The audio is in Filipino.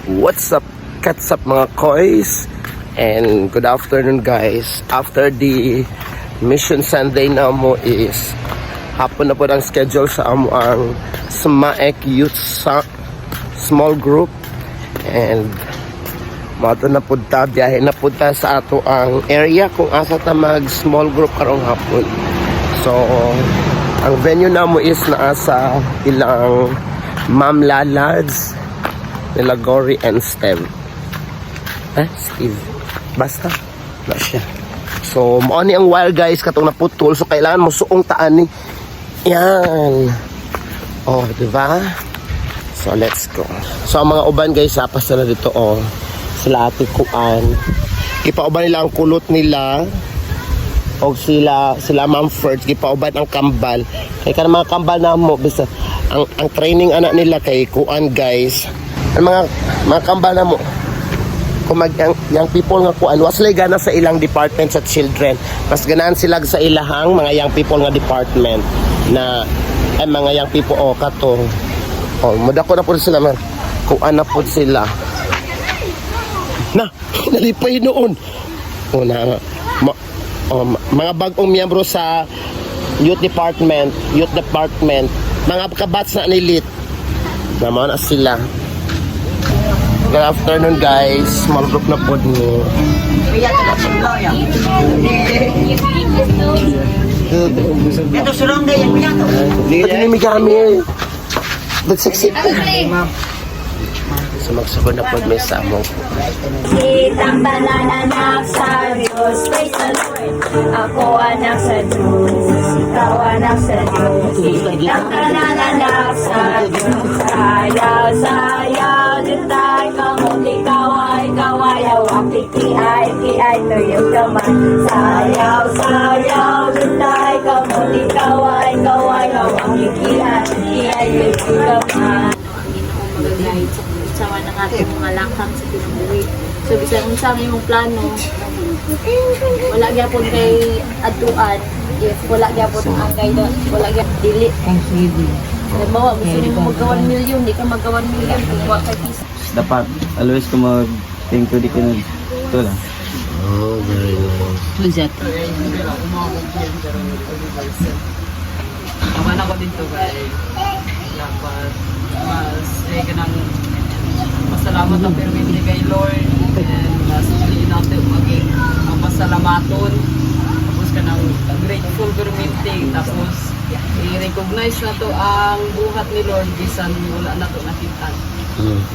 What's up? What's up mga koys? And good afternoon guys. After the Mission Sunday na mo is hapon na po ang schedule sa amo ang SMAEC Youth Small Group. And mato na punta, biyahe na punta sa ato ang area kung asa ta mag small group karong hapon. So ang venue na mo is naasa ilang Ma'am Lalads nila Gory and Steve. Steve. Basta. Na siya. So, mo ni ang wire guys katong naputol. So, kailangan mo suong taan ni. Yan. Oh, diba? So, let's go. So, ang mga uban guys, sapas na dito, oh. Sila ati kuan. Ipauban nila ang kulot nila. O sila Ma'am Ferd, ipauban ang kambal. Kaya ka mga kambal na mo. Bisa, ang training anak nila kay kuan guys. Ang mga kambal na mo kung yung people nga kuan was lay gana sa ilang department sa children, mas ganahan sila sa ilahang mga young people nga department na ay mga young people kato mudako na po sila man kuan na po sila na nalipay noon mga bagong miyembro sa youth department mga kabats na nilit naman na sila. Good afternoon guys, small group na po niyo. Ito surong na yan niya to. Ito ni kami. Nagsiksik ko. So magsugod na po may samo. Kitang tanan anak sa Diyos, praise the Lord. Ako anak sa Diyos, ikaw anak sa Diyos. Kitang tanan anak sa Diyos, sayaw, sayaw, ditay, kamuti, kaway, awak, kikiay, tuyong kamay. Sayaw, sayaw, ditay, kamuti, kaway, awak, kikiay, tuyong kamay. Mag-guide sa sawa ng ating mga langham sa pinabuhi. So, bisan kung sa aming plano, wala gyapon kay atuan, if wala gyapon ang guide, wala gyapon dili. Halimbawa, gusto niyo mag-1 million, di ka mag-1 million, kung wala kay piso. Dapat always ko mag-think to di ko ito lang. Oh, very nice. Naman ako dito guys. Dapat mas kanang masalamat ang permit kay Lord and mas hindi natin maging masalamaton tapos kanang grateful permitting tapos i-recognize na to ang buhat ni Lord bisan wala na to nakita.